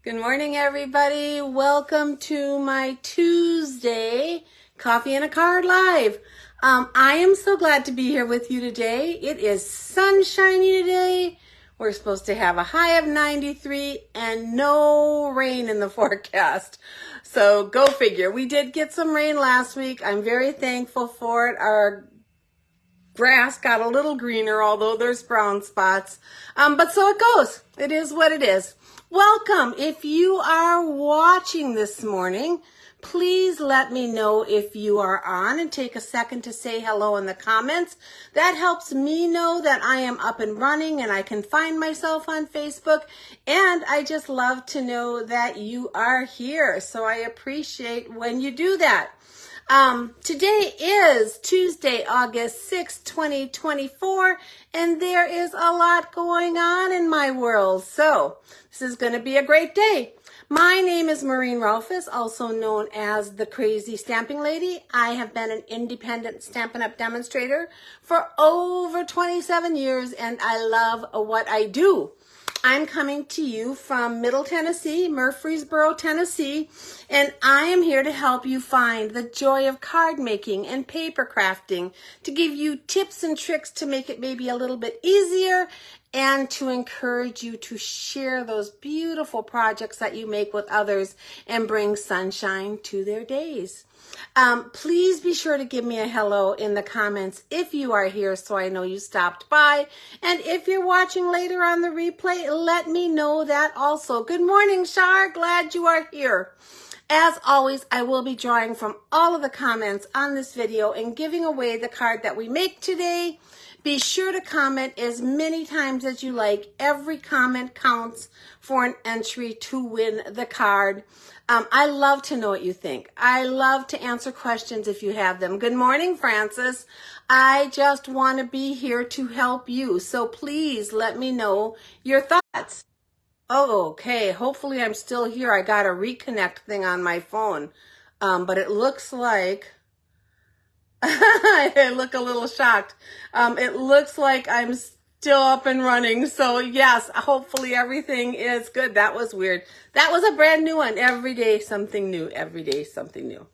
Good morning, everybody. Welcome to my Tuesday Coffee and a Card Live. I am so glad to be here with you today. It is sunshiny today. We're supposed to have a high of 93 and no rain in the forecast. So go figure. We did get some rain last week. I'm very thankful for it. Our grass got a little greener, although there's brown spots. But so it goes. It is what it is. Welcome. If you are watching this morning, please let me know if you are on and take a second to say hello in the comments. That helps me know that I am up and running and I can find myself on Facebook. And I just love to know that you are here. So I appreciate when you do that. Today is Tuesday, August 6, 2024, and there is a lot going on in my world. So this is going to be a great day. My name is Maureen Rolfes, also known as the Crazy Stamping Lady. I have been an independent Stampin' Up! Demonstrator for over 27 years, and I love what I do. I'm coming to you from Middle Tennessee, Murfreesboro, Tennessee, and I am here to help you find the joy of card making and paper crafting, to give you tips and tricks to make it maybe a little bit easier, and to encourage you to share those beautiful projects that you make with others and bring sunshine to their days. Please be sure to give me a hello in the comments if you are here so I know you stopped by. And if you're watching later on the replay, let me know that also. Good morning, Shar. Glad you are here. As always, I will be drawing from all of the comments on this video and giving away the card that we make today. Be sure to comment as many times as you like. Every comment counts for an entry to win the card. I love to know what you think. I love to answer questions if you have them. Good morning, Francis. I just want to be here to help you. So please let me know your thoughts. Oh, okay. Hopefully I'm still here. I got a reconnect thing on my phone. But it looks like I look a little shocked. It looks like I'm still up and running. So yes, hopefully everything is good. That was weird. That was a brand new one. Every day something new. Every day something new.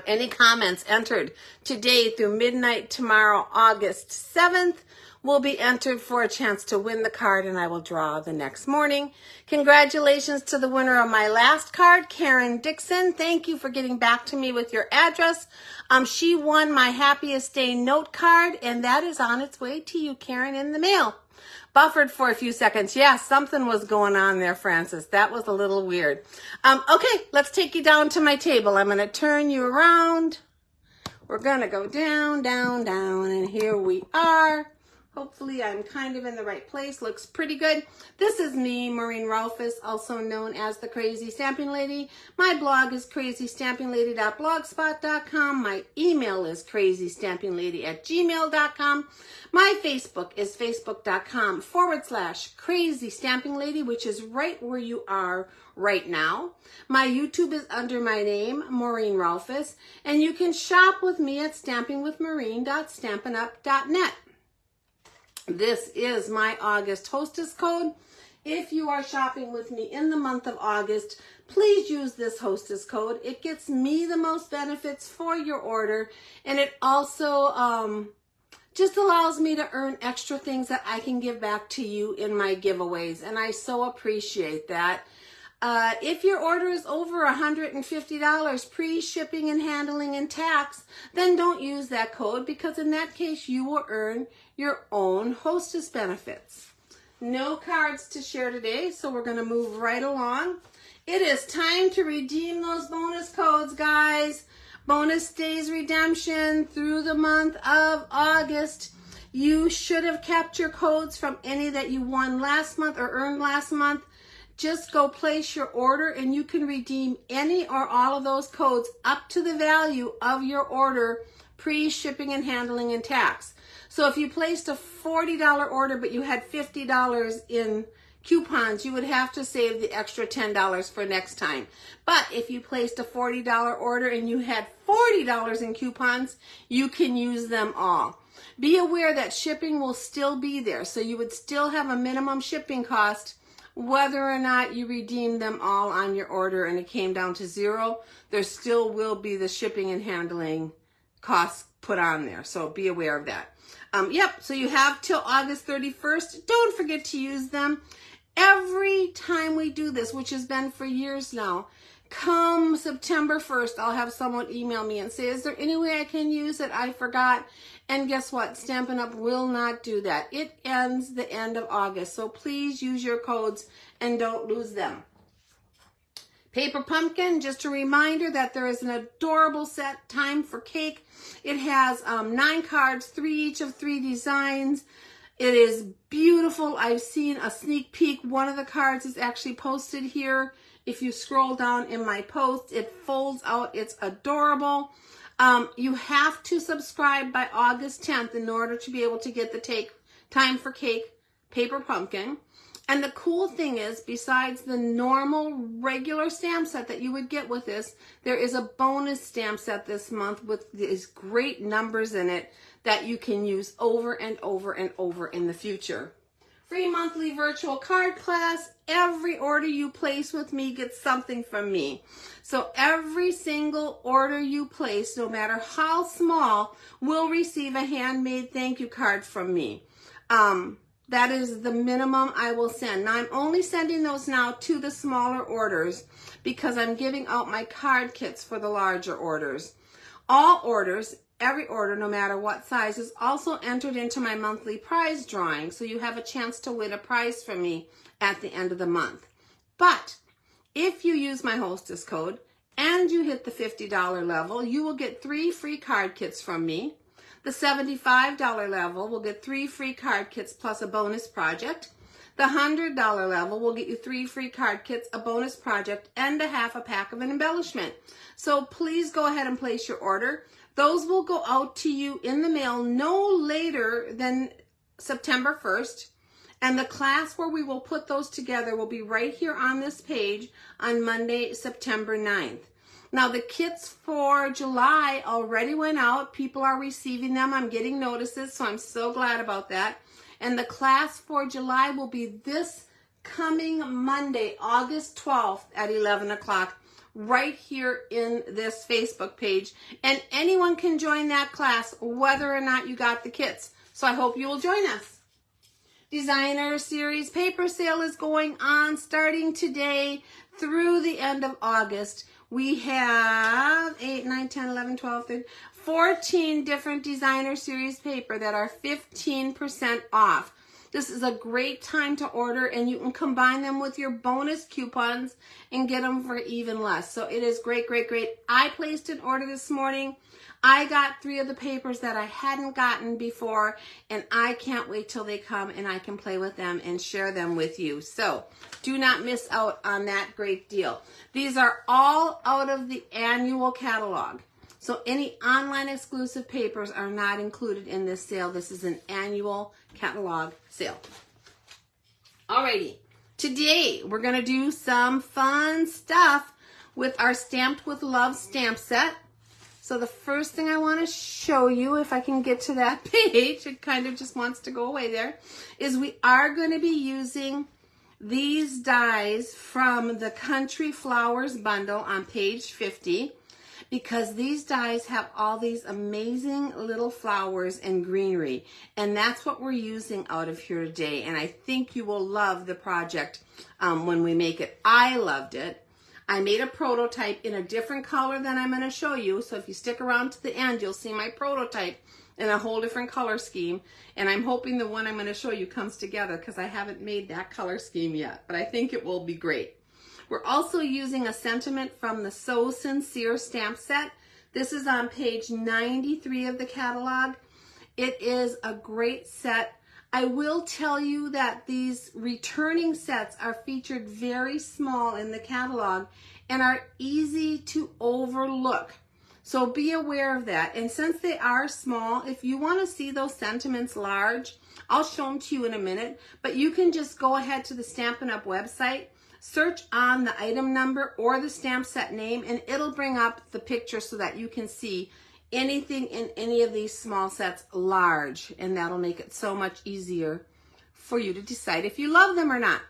Any comments entered today through midnight tomorrow, August 7th, will be entered for a chance to win the card, and I will draw the next morning. Congratulations to the winner of my last card, Karen Dixon. Thank you for getting back to me with your address. She won my Happiest Day note card, and that is on its way to you, Karen, in the mail. Buffered for a few seconds. Yeah, something was going on there, Francis. That was a little weird. Okay, let's take you down to my table. I'm going to turn you around. We're going to go down, down, down, and here we are. Hopefully I'm kind of in the right place. Looks pretty good. This is me, Maureen Rolfes, also known as the Crazy Stamping Lady. My blog is crazystampinglady.blogspot.com. My email is crazystampinglady@gmail.com. My Facebook is facebook.com/Crazy Stamping Lady, which is right where you are right now. My YouTube is under my name, Maureen Rolfes, and you can shop with me at stampingwithmaureen.stampinup.net. This is my August hostess code. If you are shopping with me in the month of August, please use this hostess code. It gets me the most benefits for your order, and it also just allows me to earn extra things that I can give back to you in my giveaways, and I so appreciate that. If your order is over $150 pre-shipping and handling and tax, then don't use that code, because in that case you will earn your own hostess benefits. No cards to share today, so we're going to move right along. It is time to redeem those bonus codes, guys. Bonus days redemption through the month of August. You should have kept your codes from any that you won last month or earned last month. Just go place your order and you can redeem any or all of those codes up to the value of your order pre-shipping and handling and tax. So if you placed a $40 order but you had $50 in coupons, you would have to save the extra $10 for next time. But if you placed a $40 order and you had $40 in coupons, you can use them all. Be aware that shipping will still be there, so you would still have a minimum shipping cost whether or not you redeemed them all on your order and it came down to zero, there still will be the shipping and handling costs put on there. So be aware of that. Yep, so you have till August 31st. Don't forget to use them. Every time we do this, which has been for years now, come September 1st, I'll have someone email me and say, is there any way I can use it? I forgot. And guess what? Stampin' Up! Will not do that. It ends the end of August. So please use your codes and don't lose them. Paper Pumpkin, just a reminder that there is an adorable set, Time for Cake. It has 9 cards, 3 each of 3 designs. It is beautiful. I've seen a sneak peek. One of the cards is actually posted here. If you scroll down in my post, it folds out. It's adorable. You have to subscribe by August 10th in order to be able to get the Time for Cake Paper Pumpkin. And the cool thing is, besides the normal regular stamp set that you would get with this, there is a bonus stamp set this month with these great numbers in it that you can use over and over and over in the future. Free monthly virtual card class. Every order you place with me gets something from me. So every single order you place, no matter how small, will receive a handmade thank you card from me. That is the minimum I will send. Now, I'm only sending those now to the smaller orders because I'm giving out my card kits for the larger orders. All orders, every order, no matter what size, is also entered into my monthly prize drawing, so you have a chance to win a prize from me at the end of the month. But if you use my hostess code and you hit the $50 level, you will get 3 free card kits from me. The $75 level will get 3 free card kits plus a bonus project. The $100 level will get you 3 free card kits, a bonus project, and a half a pack of an embellishment. So please go ahead and place your order. Those will go out to you in the mail no later than September 1st. And the class where we will put those together will be right here on this page on Monday, September 9th. Now, the kits for July already went out. People are receiving them. I'm getting notices, so I'm so glad about that. And the class for July will be this coming Monday, August 12th at 11 o'clock, right here in this Facebook page. And anyone can join that class, whether or not you got the kits. So I hope you will join us. Designer Series paper sale is going on starting today through the end of August. We have 8, 9, 10, 11, 12, 13, 14 different Designer Series paper that are 15% off. This is a great time to order, and you can combine them with your bonus coupons and get them for even less. So it is great, great, great. I placed an order this morning. I got 3 of the papers that I hadn't gotten before, and I can't wait till they come and I can play with them and share them with you. So do not miss out on that great deal. These are all out of the annual catalog. So any online exclusive papers are not included in this sale. This is an annual catalog sale. Alrighty, today we're going to do some fun stuff with our Stamped with Love stamp set. So the first thing I want to show you, if I can get to that page, it kind of just wants to go away there, is we are going to be using these dies from the Country Flowers bundle on page 50, because these dies have all these amazing little flowers and greenery, and that's what we're using out of here today. And I think you will love the project when we make it. I loved it. I made a prototype in a different color than I'm going to show you, so if you stick around to the end, you'll see my prototype in a whole different color scheme. And I'm hoping the one I'm going to show you comes together, because I haven't made that color scheme yet, but I think it will be great. We're also using a sentiment from the So Sincere stamp set. This is on page 93 of the catalog. It is a great set. I will tell you that these returning sets are featured very small in the catalog and are easy to overlook. So be aware of that. And since they are small, if you want to see those sentiments large, I'll show them to you in a minute, but you can just go ahead to the Stampin' Up! Website, search on the item number or the stamp set name, and it'll bring up the picture so that you can see anything in any of these small sets large, and that'll make it so much easier for you to decide if you love them or not.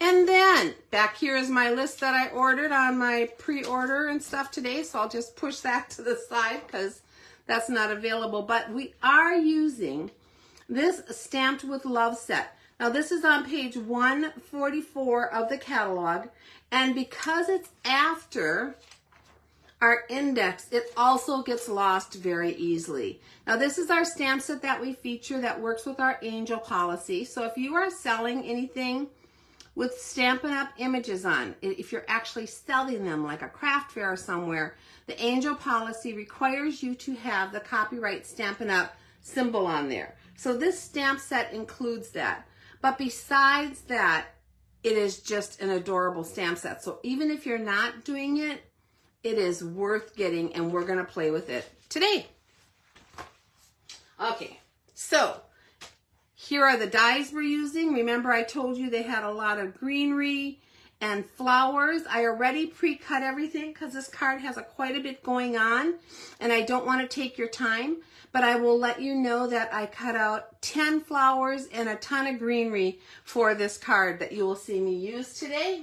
And then back here is my list that I ordered on my pre-order and stuff today. So I'll just push that to the side because that's not available. But we are using this Stamped with Love set. Now this is on page 144 of the catalog. And because it's after our index, it also gets lost very easily. Now this is our stamp set that we feature that works with our angel policy. So if you are selling anything with Stampin' Up! Images on, if you're actually selling them like a craft fair or somewhere, the angel policy requires you to have the copyright Stampin' Up! Symbol on there. So this stamp set includes that. But besides that, it is just an adorable stamp set. So even if you're not doing it, it is worth getting, and we're going to play with it today. Okay, so here are the dies we're using. Remember I told you they had a lot of greenery and flowers. I already pre-cut everything because this card has quite a bit going on, and I don't want to take your time, but I will let you know that I cut out 10 flowers and a ton of greenery for this card that you will see me use today.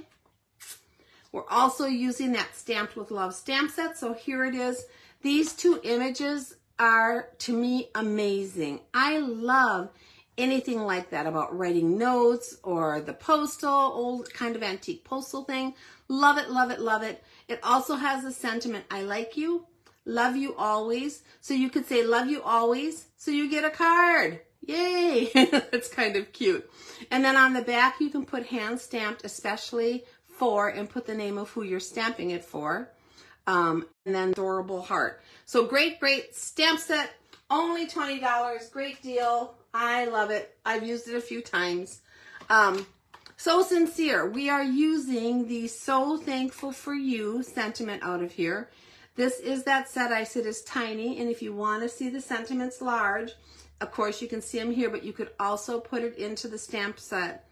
We're also using that Stamped with Love stamp set. So here it is. These two images are, to me, amazing. I love anything like that about writing notes or the postal, old kind of antique postal thing. Love it, love it, love it. It also has the sentiment, I like you, love you always. So you could say, love you always, so you get a card. Yay! It's kind of cute. And then on the back, you can put hand stamped, especially for, and put the name of who you're stamping it for. And then adorable heart. So great, great stamp set. Only $20. Great deal. I love it. I've used it a few times. So sincere. We are using the So Thankful for You sentiment out of here. This is that set I said is tiny. And if you want to see the sentiments large, of course you can see them here, but you could also put it into the stamp set.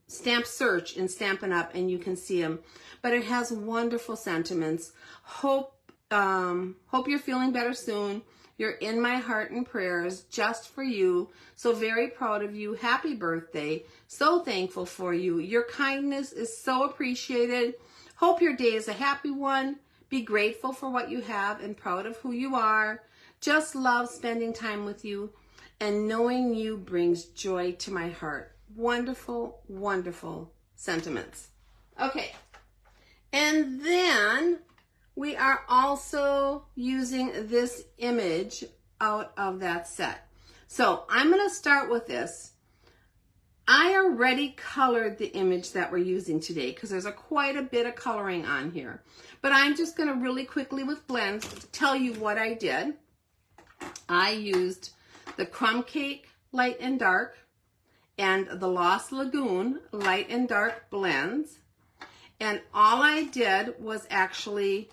Stamp search in Stampin' Up! And you can see them. But it has wonderful sentiments. Hope you're feeling better soon. You're in my heart and prayers just for you. So very proud of you. Happy birthday. So thankful for you. Your kindness is so appreciated. Hope your day is a happy one. Be grateful for what you have and proud of who you are. Just love spending time with you, and knowing you brings joy to my heart. Wonderful, wonderful sentiments. Okay. And then we are also using this image out of that set. So I'm going to start with this. I already colored the image that we're using today because there's quite a bit of coloring on here. But I'm just going to really quickly with blends tell you what I did. I used the Crumb Cake Light and Dark and the Lost Lagoon Light and Dark blends. And all I did was actually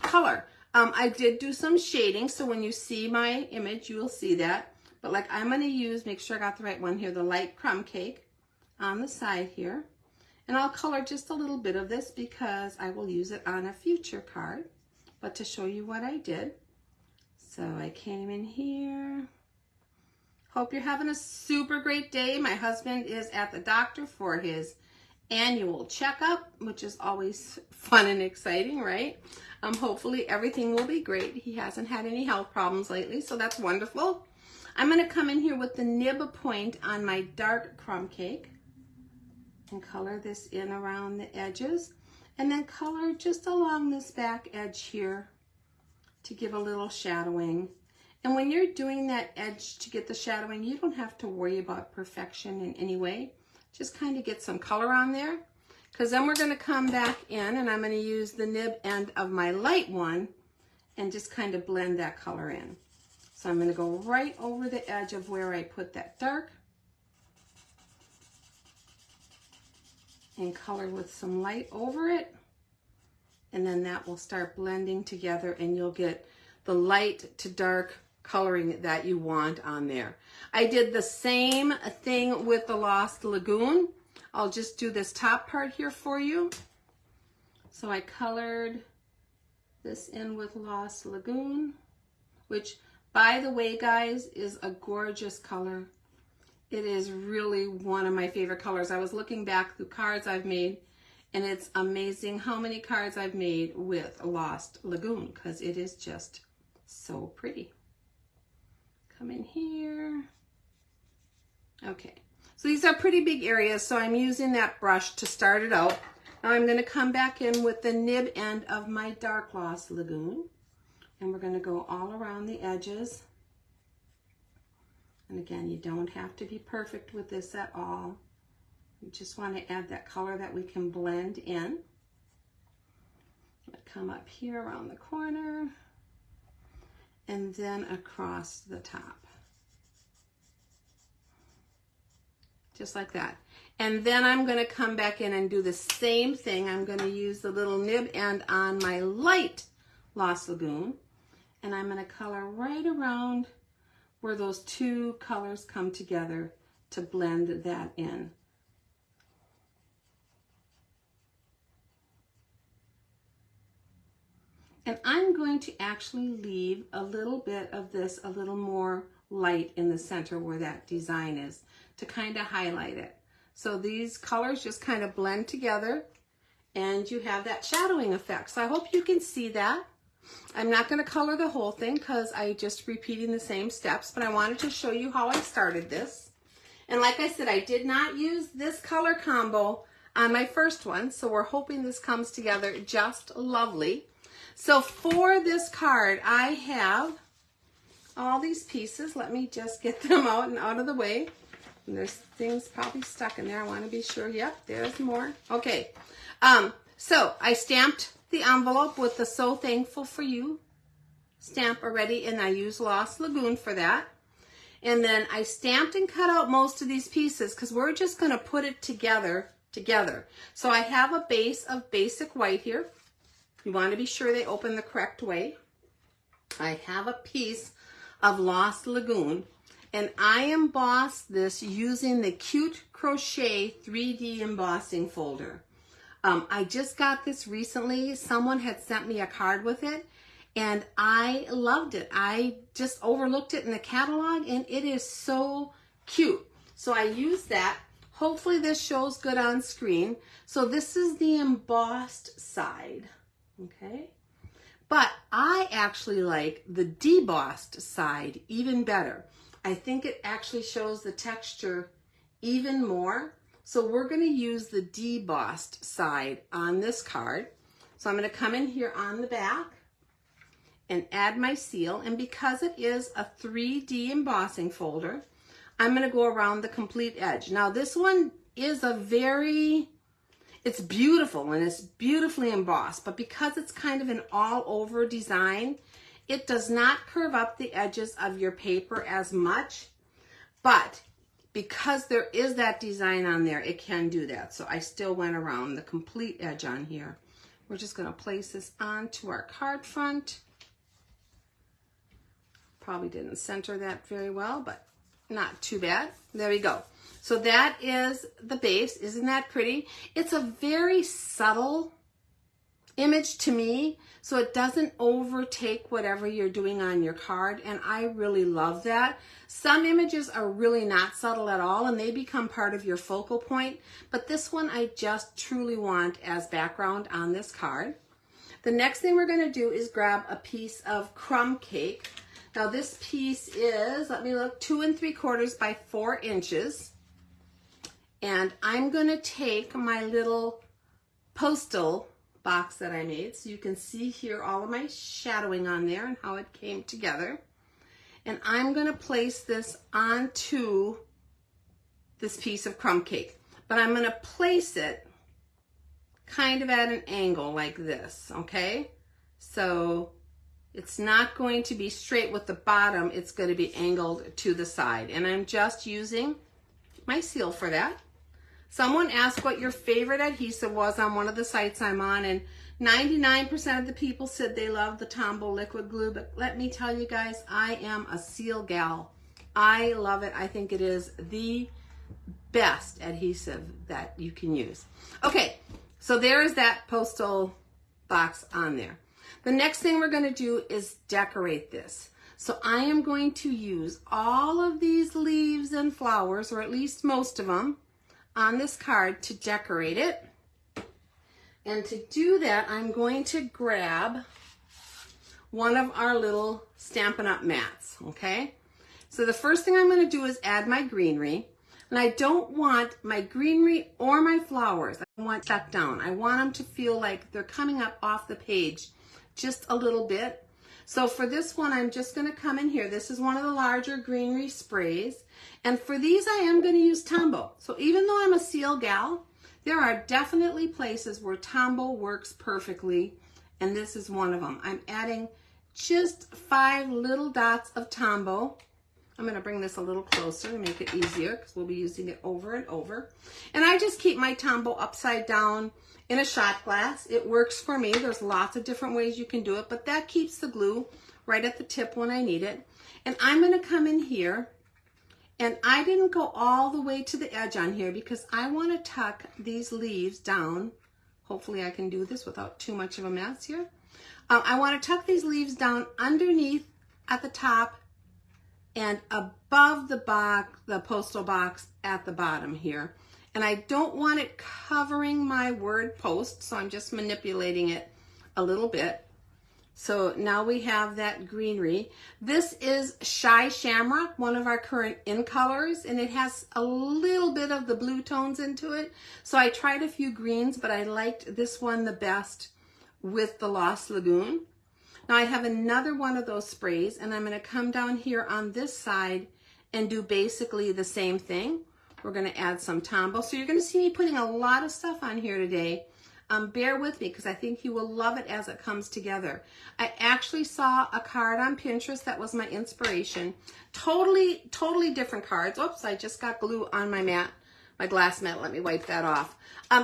color. I did do some shading, so when you see my image, you will see that. But like I'm going to use, make sure I got the right one here, the light crumb cake on the side here. And I'll color just a little bit of this because I will use it on a future card. But to show you what I did. So I came in here. Hope you're having a super great day. My husband is at the doctor for his annual checkup, which is always fun and exciting, right? Hopefully everything will be great. He hasn't had any health problems lately, so that's wonderful. I'm going to come in here with the nib point on my dark crumb cake and color this in around the edges, and then color just along this back edge here to give a little shadowing. And when you're doing that edge to get the shadowing, you don't have to worry about perfection in any way. Just kind of get some color on there, because then we're going to come back in and I'm going to use the nib end of my light one and just kind of blend that color in. So I'm going to go right over the edge of where I put that dark and color with some light over it. And then that will start blending together and you'll get the light to dark coloring that you want on there. I did the same thing with the Lost Lagoon. I'll just do this top part here for you. So I colored this in with Lost Lagoon, which, by the way, guys, is a gorgeous color. It is really one of my favorite colors. I was looking back through cards I've made, and it's amazing how many cards I've made with Lost Lagoon, because it is just so pretty. Come in here. Okay, so these are pretty big areas, so I'm using that brush to start it out. Now I'm going to come back in with the nib end of my dark Lost Lagoon, and we're going to go all around the edges. And again, you don't have to be perfect with this at all. You just want to add that color that we can blend in. Come up here around the corner and then across the top. Just like that. And then I'm going to come back in and do the same thing. I'm going to use the little nib end on my light Lost Lagoon, and I'm going to color right around where those two colors come together to blend that in. And I'm going to actually leave a little bit of this a little more light in the center where that design is to kind of highlight it. So these colors just kind of blend together and you have that shadowing effect. So I hope you can see that. I'm not going to color the whole thing because I'm just repeating the same steps, but I wanted to show you how I started this. And like I said, I did not use this color combo on my first one, so we're hoping this comes together just lovely. So for this card, I have all these pieces. Let me just get them out and out of the way. And there's things probably stuck in there. I want to be sure. Yep, there's more. Okay. So I stamped the envelope with the So Thankful for You stamp already, and I used Lost Lagoon for that. And then I stamped and cut out most of these pieces because we're just going to put it together. So I have a base of basic white here. You want to be sure they open the correct way. I have a piece of Lost Lagoon, and I embossed this using the Cute Crochet 3D embossing folder. I just got this recently. Someone had sent me a card with it, and I loved it. I just overlooked it in the catalog, and it is so cute. So I used that. Hopefully this shows good on screen. So this is the embossed side, okay? But I actually like the debossed side even better. I think it actually shows the texture even more. So we're going to use the debossed side on this card. So I'm going to come in here on the back and add my seal. And because it is a 3D embossing folder, I'm going to go around the complete edge. Now this one is it's beautiful and it's beautifully embossed, but because it's kind of an all over design, it does not curve up the edges of your paper as much, but because there is that design on there, it can do that. So I still went around the complete edge on here. We're just going to place this onto our card front. Probably didn't center that very well, but not too bad. There we go. So that is the base. Isn't that pretty? It's a very subtle image to me, so it doesn't overtake whatever you're doing on your card, and I really love that. Some images are really not subtle at all, and they become part of your focal point, but this one I just truly want as background on this card. The next thing we're going to do is grab a piece of crumb cake. Now this piece is, let me look, 2 3/4 by 4 inches. And I'm going to take my little postal box that I made. So you can see here all of my shadowing on there and how it came together. And I'm going to place this onto this piece of crumb cake. But I'm going to place it kind of at an angle like this, okay? So it's not going to be straight with the bottom. It's going to be angled to the side. And I'm just using my seal for that. Someone asked what your favorite adhesive was on one of the sites I'm on, and 99% of the people said they love the Tombow liquid glue, but let me tell you guys, I am a seal gal. I love it. I think it is the best adhesive that you can use. Okay, so there is that postal box on there. The next thing we're going to do is decorate this. So I am going to use all of these leaves and flowers, or at least most of them, on this card to decorate it. And to do that, I'm going to grab one of our little Stampin' Up! Mats, okay? So the first thing I'm going to do is add my greenery. And I don't want my greenery or my flowers, I want stuck down. I want them to feel like they're coming up off the page just a little bit. So for this one, I'm just going to come in here. This is one of the larger greenery sprays. And for these, I am going to use Tombow. So even though I'm a seal gal, there are definitely places where Tombow works perfectly. And this is one of them. I'm adding just 5 little dots of Tombow. I'm going to bring this a little closer to make it easier because we'll be using it over and over. And I just keep my Tombow upside down in a shot glass. It works for me. There's lots of different ways you can do it, but that keeps the glue right at the tip when I need it. And I'm going to come in here, and I didn't go all the way to the edge on here because I want to tuck these leaves down. Hopefully I can do this without too much of a mess here. I want to tuck these leaves down underneath at the top and above the box, the postal box at the bottom here. And I don't want it covering my word post, so I'm just manipulating it a little bit. So now we have that greenery. This is Shy Shamrock, one of our current in colors, and it has a little bit of the blue tones into it. So I tried a few greens, but I liked this one the best with the Lost Lagoon. Now I have another one of those sprays, and I'm going to come down here on this side and do basically the same thing. We're going to add some Tombow. So you're going to see me putting a lot of stuff on here today. Bear with me because I think you will love it as it comes together. I actually saw a card on Pinterest that was my inspiration. Totally different cards. Oops, I just got glue on my mat, my glass mat. Let me wipe that off.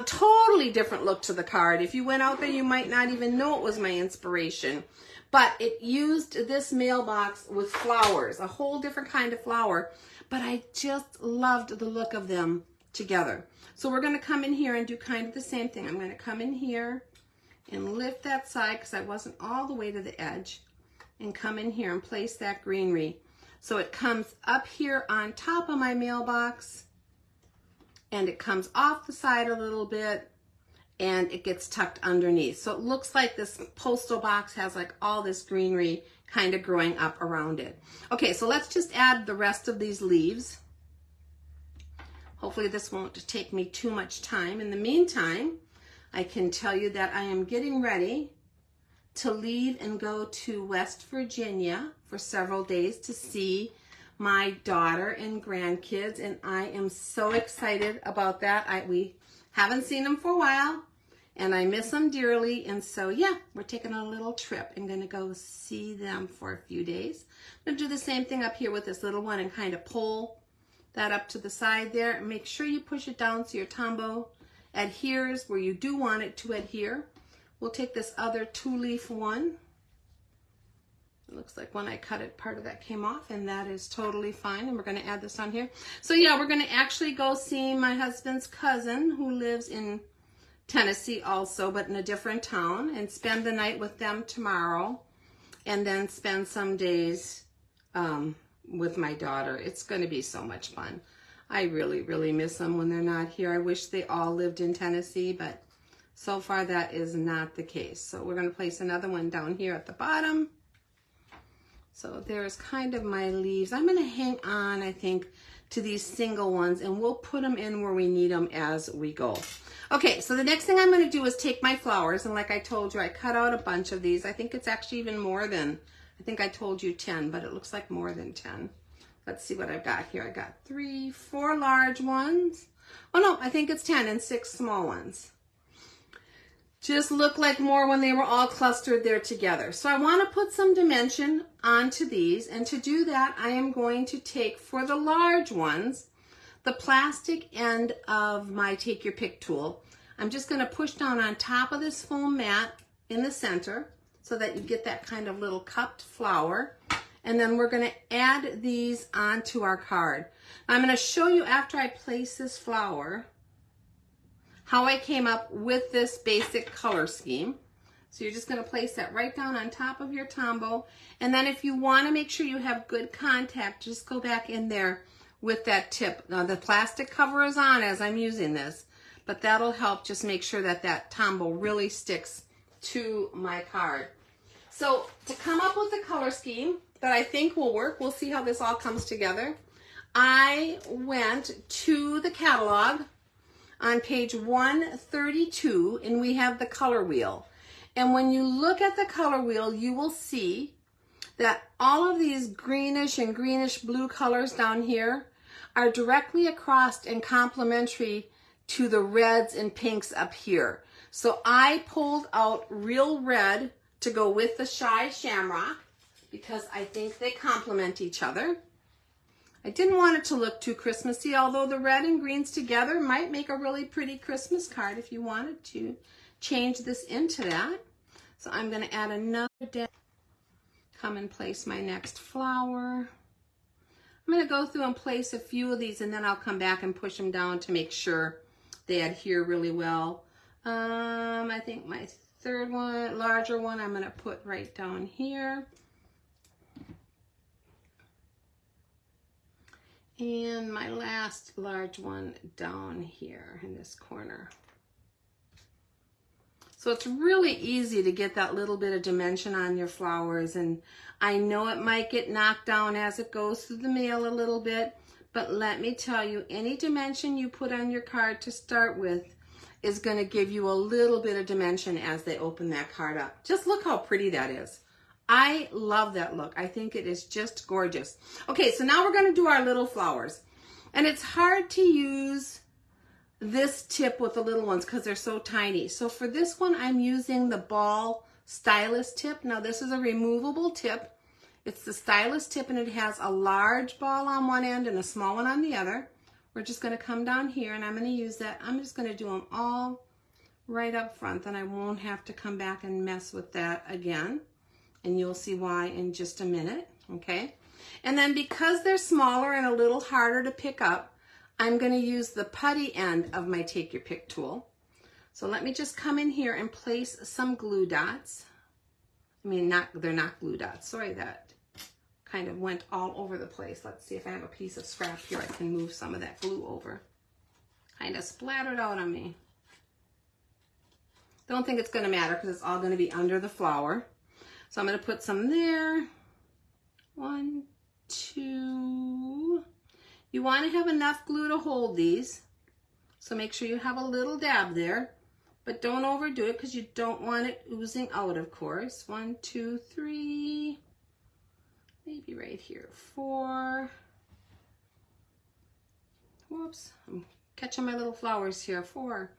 Totally different look to the card. If you went out there, you might not even know it was my inspiration. But it used this mailbox with flowers, a whole different kind of flower. But I just loved the look of them together. So we're going to come in here and do kind of the same thing. I'm going to come in here and lift that side because I wasn't all the way to the edge, and come in here and place that greenery. So it comes up here on top of my mailbox, and it comes off the side a little bit, and it gets tucked underneath. So it looks like this postal box has like all this greenery kind of growing up around it. Okay, so let's just add the rest of these leaves. Hopefully this won't take me too much time. In the meantime, I can tell you that I am getting ready to leave and go to West Virginia for several days to see my daughter and grandkids, and I am so excited about that. We haven't seen them for a while, and I miss them dearly, and so yeah, we're taking a little trip and gonna go see them for a few days. I'm gonna do the same thing up here with this little one and kind of pull that up to the side there, and make sure you push it down so your Tombow adheres where you do want it to adhere. We'll take this other 2-leaf one. It looks like when I cut it, part of that came off, and that is totally fine. And we're going to add this on here. So yeah, we're going to actually go see my husband's cousin who lives in Tennessee also, but in a different town, and spend the night with them tomorrow, and then spend some days with my daughter. It's going to be so much fun. I really miss them when they're not here. I wish they all lived in Tennessee, but so far that is not the case. So we're going to place another one down here at the bottom. So there's kind of my leaves. I'm going to hang on, I think, to these single ones, and we'll put them in where we need them as we go. Okay, so the next thing I'm going to do is take my flowers, and like I told you, I cut out a bunch of these. I think it's actually even more than, I think I told you 10, but it looks like more than 10. Let's see what I've got here. I got 3, 4 large ones. Oh no, I think it's 10 and 6 small ones. Just look like more when they were all clustered there together. So I want to put some dimension onto these, and to do that, I am going to take, for the large ones, the plastic end of my Take Your Pick tool. I'm just going to push down on top of this foam mat in the center so that you get that kind of little cupped flower. And then we're going to add these onto our card. I'm going to show you after I place this flower how I came up with this basic color scheme. So you're just going to place that right down on top of your tombow. And then if you want to make sure you have good contact, just go back in there with that tip. Now the plastic cover is on as I'm using this, but that'll help just make sure that that tombow really sticks to my card. So to come up with a color scheme that I think will work, we'll see how this all comes together. I went to the catalog on page 132 and we have the color wheel. And when you look at the color wheel, you will see that all of these greenish and greenish blue colors down here are directly across and complementary to the reds and pinks up here. So I pulled out real red to go with the Shy Shamrock because I think they complement each other. I didn't want it to look too Christmassy, although the red and greens together might make a really pretty Christmas card if you wanted to change this into that. So I'm going to add another dab. Come and place my next flower. I'm going to go through and place a few of these and then I'll come back and push them down to make sure they adhere really well. I think my third one, larger one, I'm going to put right down here. And my last large one down here in this corner. So it's really easy to get that little bit of dimension on your flowers, and I know it might get knocked down as it goes through the mail a little bit, but let me tell you, any dimension you put on your card to start with is going to give you a little bit of dimension as they open that card up. Just look how pretty that is. I love that look. I think it is just gorgeous. Okay, so now we're going to do our little flowers. And it's hard to use this tip with the little ones because they're so tiny. So for this one, I'm using the ball stylus tip. Now this is a removable tip. It's the stylus tip and it has a large ball on one end and a small one on the other. We're just going to come down here and I'm going to use that. I'm just going to do them all right up front, then I won't have to come back and mess with that again. And you'll see why in just a minute, okay? And then because they're smaller and a little harder to pick up, I'm going to use the putty end of my Take Your Pick tool. So let me just come in here and place some glue dots. I mean, they're not glue dots. Sorry, that kind of went all over the place. Let's see if I have a piece of scrap here. I can move some of that glue over. Kind of splattered out on me. Don't think it's going to matter because it's all going to be under the flower. So I'm going to put some there. 1, 2. You want to have enough glue to hold these. So make sure you have a little dab there. But don't overdo it because you don't want it oozing out, of course. 1, 2, 3. Maybe right here. 4. Whoops. I'm catching my little flowers here. 4,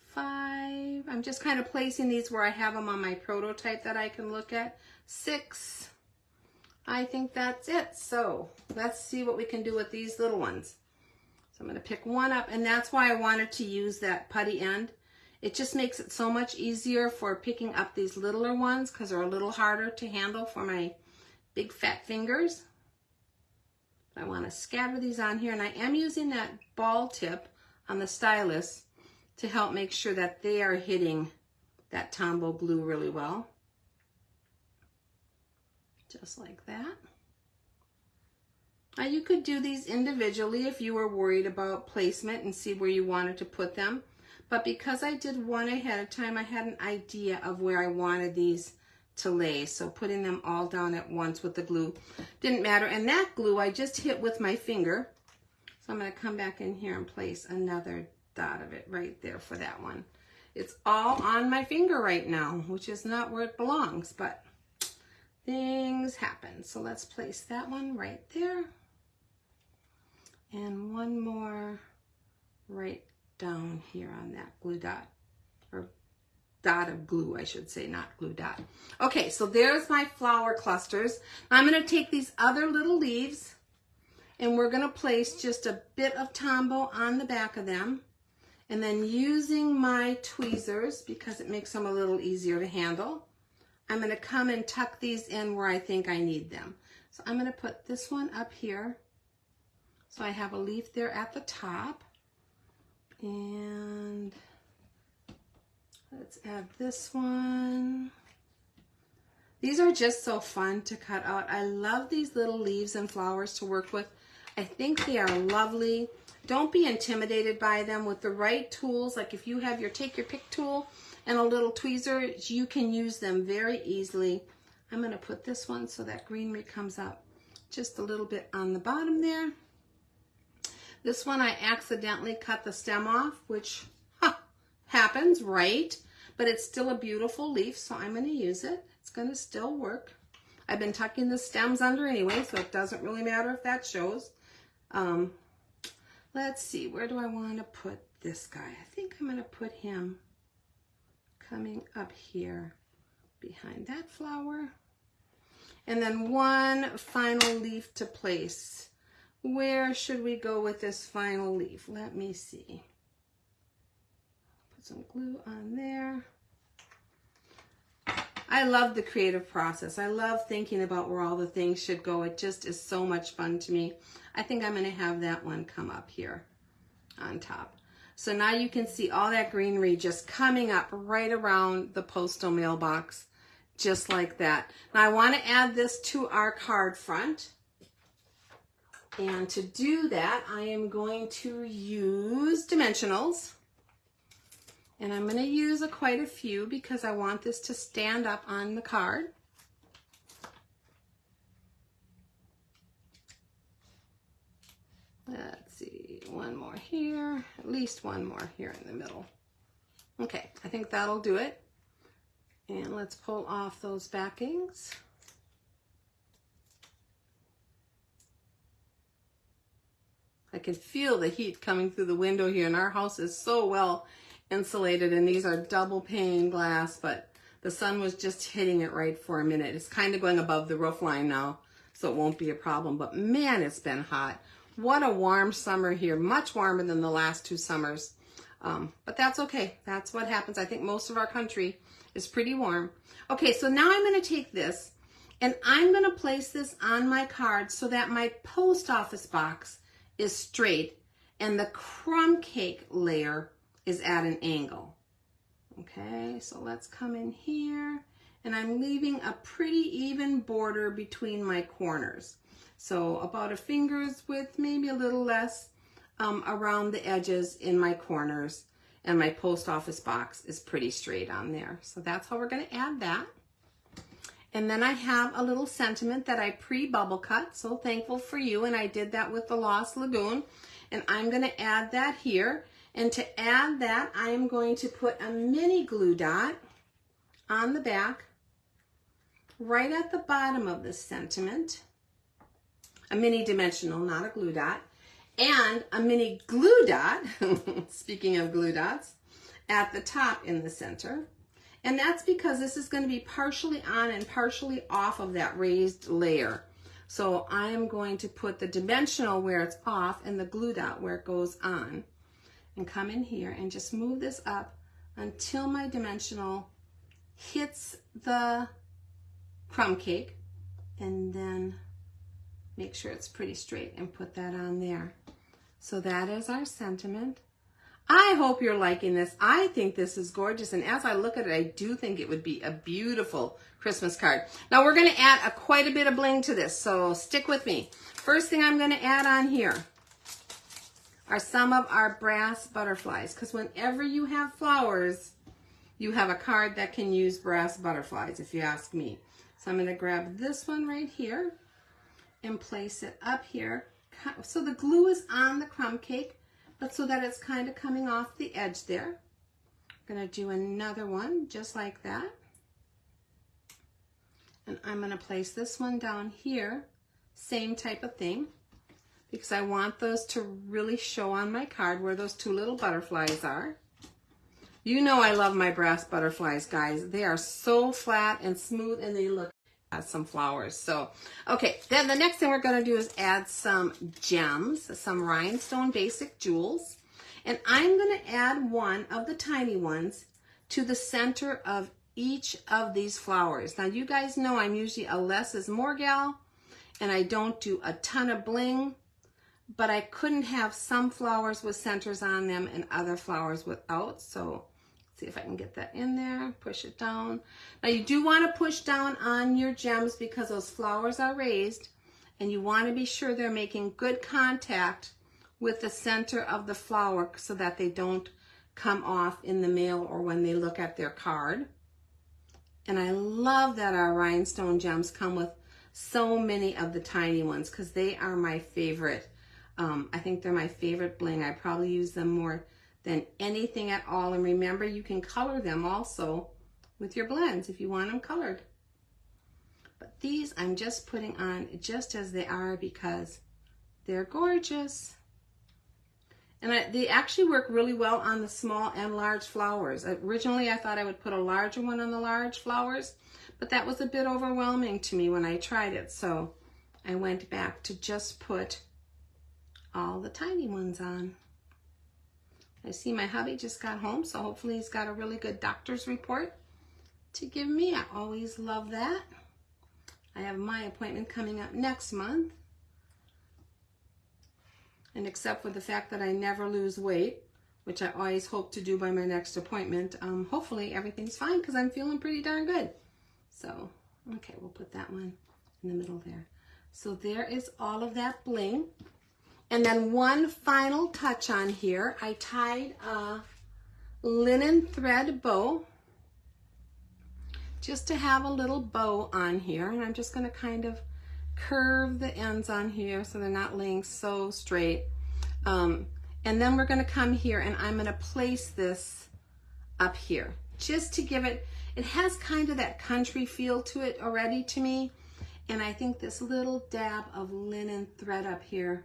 5. I'm just kind of placing these where I have them on my prototype that I can look at. 6. I think that's it. So let's see what we can do with these little ones. So I'm going to pick one up, and that's why I wanted to use that putty end. It just makes it so much easier for picking up these littler ones because they're a little harder to handle for my big fat fingers. I want to scatter these on here, and I am using that ball tip on the stylus to help make sure that they are hitting that Tombow glue really well. Just like that. Now you could do these individually if you were worried about placement and see where you wanted to put them. But because I did one ahead of time, I had an idea of where I wanted these to lay. So putting them all down at once with the glue didn't matter. And that glue I just hit with my finger. So I'm going to come back in here and place another dot of it right there for that one. It's all on my finger right now, which is not where it belongs, but things happen. So let's place that one right there. And one more right down here on that glue dot, or dot of glue, I should say, not glue dot. Okay, so there's my flower clusters. I'm going to take these other little leaves and we're going to place just a bit of Tombow on the back of them. And then using my tweezers, because it makes them a little easier to handle, I'm going to come and tuck these in where I think I need them. So I'm going to put this one up here. So I have a leaf there at the top. And Let's add this one. These are just so fun to cut out. I love these little leaves and flowers to work with. I think they are lovely. Don't be intimidated by them. With the right tools, like if you have your take your pick tool and a little tweezer, you can use them very easily. I'm going to put this one so that greenery comes up just a little bit on the bottom there. This one I accidentally cut the stem off, which happens, right? But it's still a beautiful leaf, so I'm going to use it. It's going to still work. I've been tucking the stems under anyway, so it doesn't really matter if that shows. Let's see, where do I want to put this guy? I think I'm going to put him coming up here behind that flower. And then one final leaf to place. Where should we go with this final leaf? Let me see. Put some glue on there. I love the creative process. I love thinking about where all the things should go. It just is so much fun to me. I think I'm going to have that one come up here on top. So now you can see all that greenery just coming up right around the postal mailbox, just like that. Now I want to add this to our card front. And to do that, I am going to use dimensionals. And I'm going to use quite a few because I want this to stand up on the card. Let's see, one more here, at least one more here in the middle. Okay, I think that'll do it. And let's pull off those backings. I can feel the heat coming through the window here, and our house is so well insulated, and these are double pane glass, but the sun was just hitting it right for a minute. It's kind of going above the roof line now, so it won't be a problem, but man, it's been hot. What a warm summer here, much warmer than the last 2 summers. But that's okay. That's what happens. I think most of our country is pretty warm. Okay, so now I'm going to take this and I'm going to place this on my card so that my post office box is straight and the crumb cake layer is at an angle. Okay, so let's come in here and I'm leaving a pretty even border between my corners. So about a finger's width, maybe a little less, around the edges in my corners, and my post office box is pretty straight on there. So that's how we're going to add that. And then I have a little sentiment that I pre-bubble cut, so thankful for you, and I did that with the Lost Lagoon. And I'm going to add that here. And to add that, I am going to put a mini glue dot on the back, right at the bottom of this sentiment. A mini dimensional, not a glue dot, and a mini glue dot, speaking of glue dots, at the top in the center. And that's because this is going to be partially on and partially off of that raised layer. So I am going to put the dimensional where it's off and the glue dot where it goes on. And come in here and just move this up until my dimensional hits the crumb cake, and then make sure it's pretty straight and put that on there. So that is our sentiment. I hope you're liking this. I think this is gorgeous, and as I look at it, I do think it would be a beautiful Christmas card. Now we're going to add quite a bit of bling to this, so stick with me. First thing I'm going to add on here are some of our brass butterflies, because whenever you have flowers, you have a card that can use brass butterflies, if you ask me. So I'm going to grab this one right here and place it up here. So the glue is on the crumb cake, but so that it's kind of coming off the edge there. I'm going to do another one just like that. And I'm going to place this one down here, same type of thing, because I want those to really show on my card where those 2 little butterflies are. You know I love my brass butterflies, guys. They are so flat and smooth, and they look some flowers. So, okay, then the next thing we're going to do is add some gems, some rhinestone basic jewels. And I'm going to add one of the tiny ones to the center of each of these flowers. Now, you guys know I'm usually a less is more gal, and I don't do a ton of bling, but I couldn't have some flowers with centers on them and other flowers without, so See if I can get that in there, push it down. Now you do want to push down on your gems because those flowers are raised, and you want to be sure they're making good contact with the center of the flower so that they don't come off in the mail or when they look at their card. And I love that our rhinestone gems come with so many of the tiny ones because they are my favorite. I think they're my favorite bling. I probably use them more than anything at all. And remember, you can color them also with your blends if you want them colored. But these I'm just putting on just as they are because they're gorgeous. And they actually work really well on the small and large flowers. Originally, I thought I would put a larger one on the large flowers, but that was a bit overwhelming to me when I tried it. So I went back to just put all the tiny ones on. I see my hubby just got home, so hopefully he's got a really good doctor's report to give me. I always love that. I have my appointment coming up next month. And except for the fact that I never lose weight, which I always hope to do by my next appointment, hopefully everything's fine because I'm feeling pretty darn good. So, okay, we'll put that one in the middle there. So there is all of that bling. And then one final touch on here, I tied a linen thread bow just to have a little bow on here. And I'm just going to kind of curve the ends on here so they're not laying so straight. And then we're going to come here and I'm going to place this up here just to give it, it has kind of that country feel to it already to me. And I think this little dab of linen thread up here,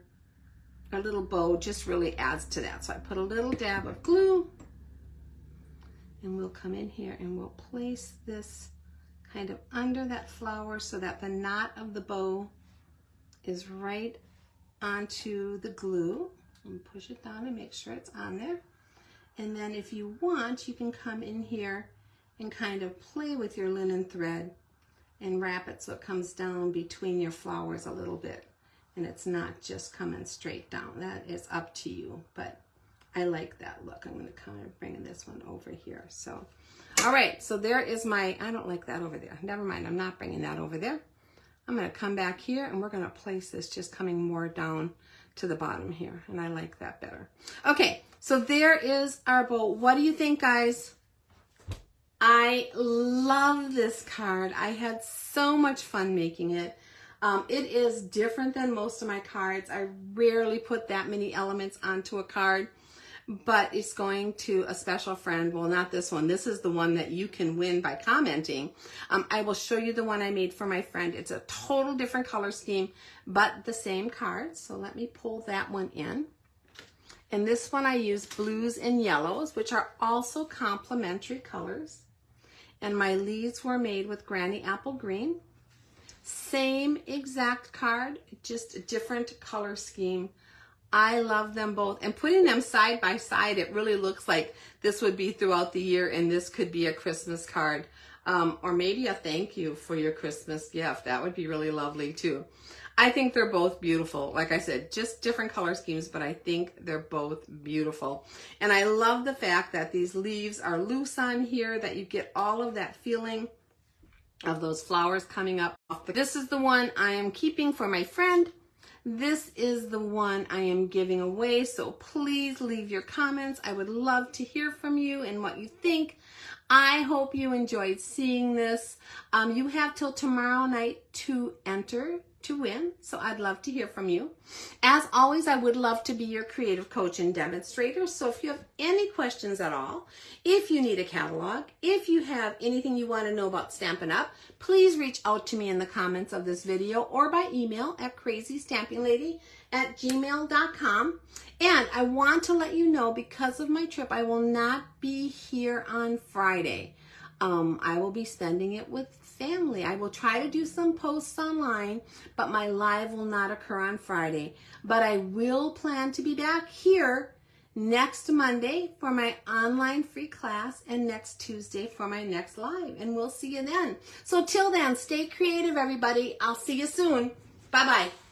a little bow, just really adds to that. So I put a little dab of glue and we'll come in here and we'll place this kind of under that flower so that the knot of the bow is right onto the glue. And push it down and make sure it's on there. And then if you want, you can come in here and kind of play with your linen thread and wrap it so it comes down between your flowers a little bit. And it's not just coming straight down. That is up to you, but I like that look. I'm going to kind of bring this one over here. So, all right, so there is my, I don't like that over there. Never mind, I'm not bringing that over there. I'm going to come back here and we're going to place this just coming more down to the bottom here. And I like that better. Okay, so there is our bow. What do you think, guys? I love this card. I had so much fun making it. It is different than most of my cards. I rarely put that many elements onto a card, but it's going to a special friend. Well, not this one. This is the one that you can win by commenting. I will show you the one I made for my friend. It's a total different color scheme, but the same card. So let me pull that one in. And this one I use blues and yellows, which are also complementary colors. And my leaves were made with Granny Apple Green. Same exact card, just a different color scheme. I love them both. And putting them side by side, it really looks like this would be throughout the year and this could be a Christmas card. Or maybe a thank you for your Christmas gift. That would be really lovely too. I think they're both beautiful. Like I said, just different color schemes, but I think they're both beautiful. And I love the fact that these leaves are loose on here, that you get all of that feeling of those flowers coming up. This is the one I am keeping for my friend. This is the one I am giving away. So please leave your comments. I would love to hear from you and what you think. I hope you enjoyed seeing this. You have till tomorrow night to enter to win, so I'd love to hear from you. As always, I would love to be your creative coach and demonstrator, so if you have any questions at all, if you need a catalog, if you have anything you want to know about Stampin' Up, please reach out to me in the comments of this video or by email at crazystampinglady@gmail.com. And I want to let you know, because of my trip, I will not be here on Friday. I will be spending it with family. I will try to do some posts online, but my live will not occur on Friday. But I will plan to be back here next Monday for my online free class and next Tuesday for my next live. And we'll see you then. So till then, stay creative, everybody. I'll see you soon. Bye-bye.